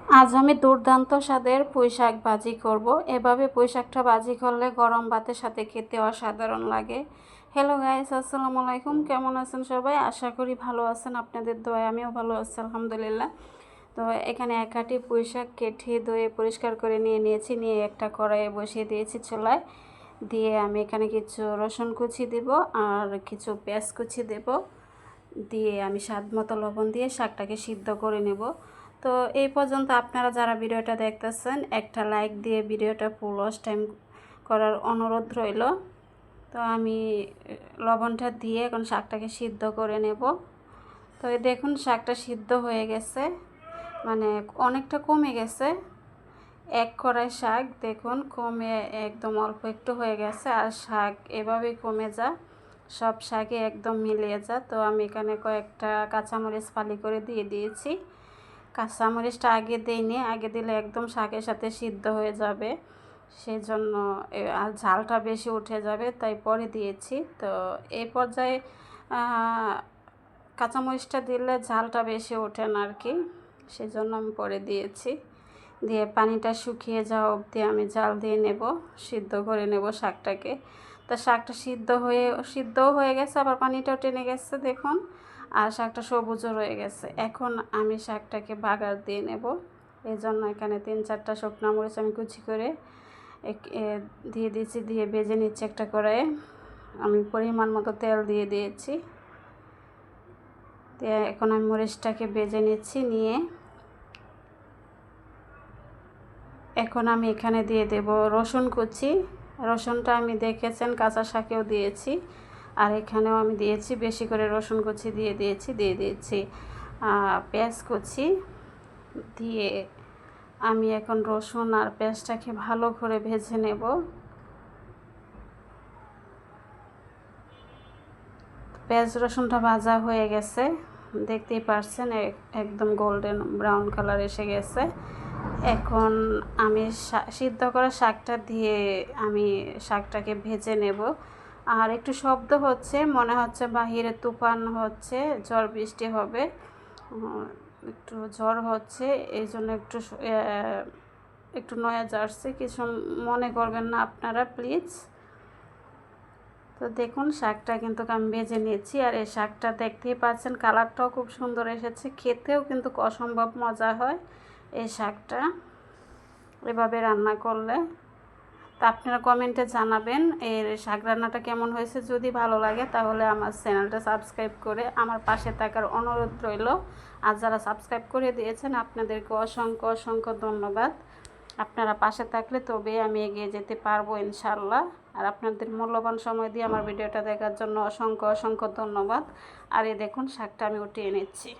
আজ আমি দুর্দান্ত স্বাদের পুঁইশাক ভাজি করব। এভাবে পুঁইশাকটা ভাজি করলে গরম ভাতের সাথে খেতে অসাধারণ লাগে। হ্যালো গাইস, আসসালামু আলাইকুম। কেমন আছেন সবাই? আশা করি ভালো আছেন। আপনাদের দোয়ায় আমিও ভালো আছি, আলহামদুলিল্লাহ। তো এখানে এক আঁটি পুঁইশাক কেটে ধুয়ে পরিষ্কার করে নিয়েছি। নিয়ে একটা কড়াইয়ে বসিয়ে দিয়েছি চুলায়। দিয়ে আমি এখানে কিছু রসুন কুচি দেব আর কিছু পেঁয়াজ কুচি দেব। দিয়ে আমি স্বাদ মতো লবণ দিয়ে শাকটাকে সিদ্ধ করে নেব। তো এই পর্যন্ত আপনারা যারা ভিডিওটা দেখতেছেন একটা লাইক দিয়ে ভিডিওটা ফুল ওয়াচ টাইম করার অনুরোধ রইল। তো আমি লবণটা দিয়ে এখন শাকটাকে সিদ্ধ করে নেব। তো দেখুন শাকটা সিদ্ধ হয়ে গেছে, মানে অনেকটা কমে গেছে। এক কড়াই শাক দেখুন কমে একদম অল্প একটু হয়ে গেছে। আর শাক এভাবেই কমে যা, সব শাকে একদম মিলিয়ে যা। তো আমি এখানে কয়েকটা কাঁচামরিচ ফালি করে দিয়ে দিয়েছি। কাঁচামরিচটা আগে দিইনি, আগে দিলে একদম শাকের সাথে সিদ্ধ হয়ে যাবে, সেই জন্য আর ঝালটা বেশি উঠে যাবে, তাই পরে দিয়েছি। তো এই পর্যায়ে কাঁচামরিচটা দিলে ঝালটা বেশি ওঠে না আর কি, সেই জন্য আমি পরে দিয়েছি। দিয়ে পানিটা শুকিয়ে যাওয়া অবধি আমি জাল দিয়ে নেব, সিদ্ধ করে নেব শাকটাকে। তা শাকটা সিদ্ধও হয়ে গেছে, আবার পানিটাও টেনে গেছে দেখুন। আর শাকটা সবুজও রয়ে গেছে। এখন আমি শাকটাকে বাগার দিয়ে নেব। এই জন্য এখানে 3-4টা শুকনো মরিচ আমি কুচি করে দিয়ে দিয়েছি, দিয়ে ভেজে নিচ্ছি একটা কড়াইয়ে। আমি পরিমাণ মতো তেল দিয়ে দিয়েছি। এখন আমি মরিচটাকে ভেজে নিচ্ছি। নিয়ে এখন আমি এখানে দিয়ে দেব রসুন কুচি। রসুনটা আমি দেখেছেন কাঁচা শাকেও দিয়েছি, আর এখানেও আমি দিয়েছি, বেশি করে রসুন কুচি দিয়ে দিয়েছি পেঁয়াজ কুচি। দিয়ে আমি এখন রসুন আর পেঁয়াজটাকে ভালো করে ভেজে নেব। পেঁয়াজ রসুনটা ভাজা হয়ে গেছে, দেখতেই পারছেন একদম গোল্ডেন ব্রাউন কালার এসে গেছে। এখন আমি সিদ্ধ করা শাকটা দিয়ে আমি শাকটাকে ভেজে নেব। আর একটু শব্দ হচ্ছে, মনে হচ্ছে বাহিরে তুফান হচ্ছে, ঝড় বৃষ্টি হবে, একটু ঝড় হচ্ছে, এই জন্য একটু নয়েজ আসছে, কিছু মনে করবেন না আপনারা প্লিজ। তো দেখুন শাকটা কিন্তু আমি ভেজে নিয়েছি। আর এই শাকটা দেখতেই পাচ্ছেন কালারটাও খুব সুন্দর এসেছে, খেতেও কিন্তু অসম্ভব মজা হয় এই শাকটা এভাবে রান্না করলে। তা আপনারা কমেন্টে জানাবেন এর শাক রান্নাটা কেমন হয়েছে। যদি ভালো লাগে তাহলে আমার চ্যানেলটা সাবস্ক্রাইব করে আমার পাশে থাকার অনুরোধ রইল। আর যারা সাবস্ক্রাইব করে দিয়েছেন আপনাদেরকে অসংখ্য অসংখ্য ধন্যবাদ। আপনারা পাশে থাকলে তবে আমি এগিয়ে যেতে পারবো ইনশাল্লাহ। আর আপনাদের মূল্যবান সময় দিয়ে আমার ভিডিওটা দেখার জন্য অসংখ্য অসংখ্য ধন্যবাদ। আর এই দেখুন শাকটা আমি উঠিয়ে নিচ্ছি।